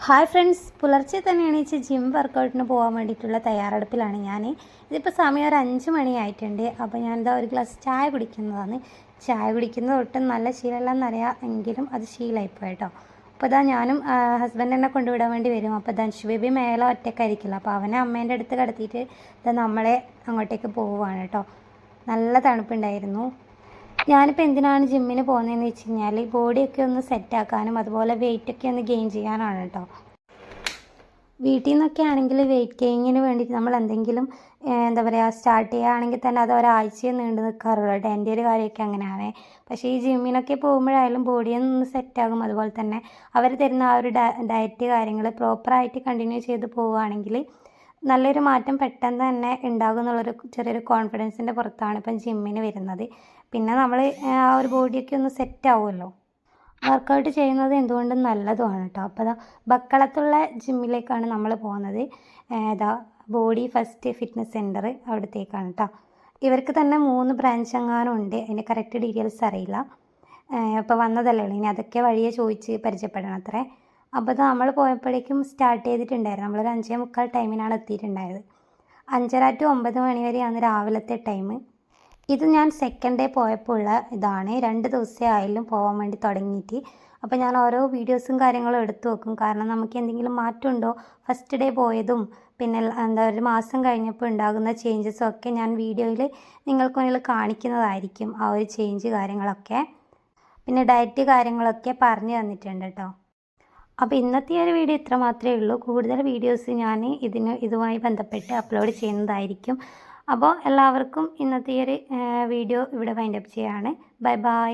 Hi friends, പുലർച്ചെ തന്നെ എണീച്ച് ജിം വർക്കൗട്ടിന് പോകാൻ വേണ്ടിയിട്ടുള്ള തയ്യാറെടുപ്പിലാണ് ഞാൻ. ഇതിപ്പോൾ സമയം ഒരു 5 മണിയായിട്ടുണ്ട്. അപ്പോൾ ഞാനിതാ ഒരു ഗ്ലാസ് ചായ കുടിക്കുന്നതാണ്. ചായ കുടിക്കുന്നത് ഒട്ടും നല്ല ശീലമല്ലെന്നറിയാം, എങ്കിലും അത് ശീലമായിപ്പോയി കേട്ടോ. അപ്പോൾ ഇതാ ഞാനും ഹസ്ബൻഡ് എന്നെ കൊണ്ടുവിടാൻ വേണ്ടി വരും. അപ്പോൾ ധനുഷ് ബേബി മേലെ ഒറ്റയ്ക്കായിരിക്കില്ല, അപ്പോൾ അവനെ അമ്മേൻ്റെ അടുത്ത് കിടത്തിയിട്ട് ഇതാ നമ്മളെ അങ്ങോട്ടേക്ക് പോവുകയാണ് കേട്ടോ. നല്ല തണുപ്പുണ്ടായിരുന്നു. ഞാനിപ്പോൾ എന്തിനാണ് ജിമ്മിന് പോകുന്നതെന്ന് വെച്ച് കഴിഞ്ഞാൽ ബോഡിയൊക്കെ ഒന്ന് സെറ്റാക്കാനും അതുപോലെ വെയിറ്റൊക്കെ ഒന്ന് ഗെയിൻ ചെയ്യാനാണ് കേട്ടോ. വീട്ടിൽ നിന്നൊക്കെ ആണെങ്കിൽ വെയിറ്റ് ഗെയിനിങ്ങിന് വേണ്ടിയിട്ട് നമ്മൾ എന്തെങ്കിലും എന്താ പറയുക സ്റ്റാർട്ട് ചെയ്യുകയാണെങ്കിൽ തന്നെ അത് ഒരാഴ്ചയെ നീണ്ടു നിൽക്കാറുള്ളൂ കേട്ടോ. എൻ്റെ ഒരു കാര്യമൊക്കെ അങ്ങനെയാണ്. പക്ഷേ ഈ ജിമ്മിനൊക്കെ പോകുമ്പോഴായാലും ബോഡിയൊന്ന് സെറ്റാകും. അതുപോലെ തന്നെ അവർ തരുന്ന ആ ഒരു ഡയറ്റ് കാര്യങ്ങൾ പ്രോപ്പറായിട്ട് കണ്ടിന്യൂ ചെയ്ത് പോവുകയാണെങ്കിൽ നല്ലൊരു മാറ്റം പെട്ടെന്ന് തന്നെ ഉണ്ടാകും എന്നുള്ളൊരു ചെറിയൊരു കോൺഫിഡൻസിൻ്റെ പുറത്താണ് ഇപ്പം ജിമ്മിന് വരുന്നത്. പിന്നെ നമ്മൾ ആ ഒരു ബോഡിയൊക്കെ ഒന്ന് സെറ്റ് ആവുമല്ലോ. വർക്കൗട്ട് ചെയ്യുന്നത് എന്തുകൊണ്ടും നല്ലതുമാണ് കേട്ടോ. അപ്പോൾ അതാ ബക്കളത്തുള്ള ജിമ്മിലേക്കാണ് നമ്മൾ പോകുന്നത്. ഇതാ ബോഡി ഫസ്റ്റ് ഫിറ്റ്നസ് സെൻറ്റർ അവിടത്തേക്കാണ് കേട്ടോ. ഇവർക്ക് തന്നെ 3 ബ്രാഞ്ച് എങ്ങാനും ഉണ്ട്. അതിൻ്റെ കറക്റ്റ് ഡീറ്റെയിൽസ് അറിയില്ല. ഇപ്പോൾ വന്നതല്ലേ ഉള്ളൂ, ഇനി അതൊക്കെ വഴിയെ ചോദിച്ച് പരിചയപ്പെടണം അത്രേ. അപ്പോൾ അത് നമ്മൾ പോയപ്പോഴേക്കും സ്റ്റാർട്ട് ചെയ്തിട്ടുണ്ടായിരുന്നു. നമ്മളൊരു 5:45 ടൈമിനാണ് എത്തിയിട്ടുണ്ടായത്. 5:30 to 9 മണി വരെയാണ് രാവിലത്തെ ടൈം. ഇത് ഞാൻ സെക്കൻഡ് ഡേ പോയപ്പോൾ ഉള്ള ഇതാണ്. 2 ദിവസമേ ആയാലും പോകാൻ വേണ്ടി തുടങ്ങിയിട്ട്. അപ്പോൾ ഞാൻ ഓരോ വീഡിയോസും കാര്യങ്ങളും എടുത്തു വെക്കും. കാരണം നമുക്ക് എന്തെങ്കിലും മാറ്റമുണ്ടോ ഫസ്റ്റ് ഡേ പോയതും പിന്നെ എന്താ ഒരു മാസം കഴിഞ്ഞപ്പോൾ ഉണ്ടാകുന്ന ചേഞ്ചസും ഒക്കെ ഞാൻ വീഡിയോയിൽ നിങ്ങൾക്ക് മുന്നിൽ കാണിക്കുന്നതായിരിക്കും. ആ ഒരു ചേഞ്ച് കാര്യങ്ങളൊക്കെ പിന്നെ ഡയറ്റ് കാര്യങ്ങളൊക്കെ പറഞ്ഞു തന്നിട്ടുണ്ട് കേട്ടോ. അപ്പോൾ ഇന്നത്തെ ഒരു വീഡിയോ ഇത്ര മാത്രമേ ഉള്ളൂ. കൂടുതൽ വീഡിയോസ് ഞാൻ ഇതുമായി ബന്ധപ്പെട്ട് അപ്ലോഡ് ചെയ്യുന്നതായിരിക്കും. അപ്പോൾ എല്ലാവർക്കും ഇന്നത്തെ ഒരു വീഡിയോ ഇവിടെ വൈൻഡപ്പ് ചെയ്യുകയാണ്. Bye bye.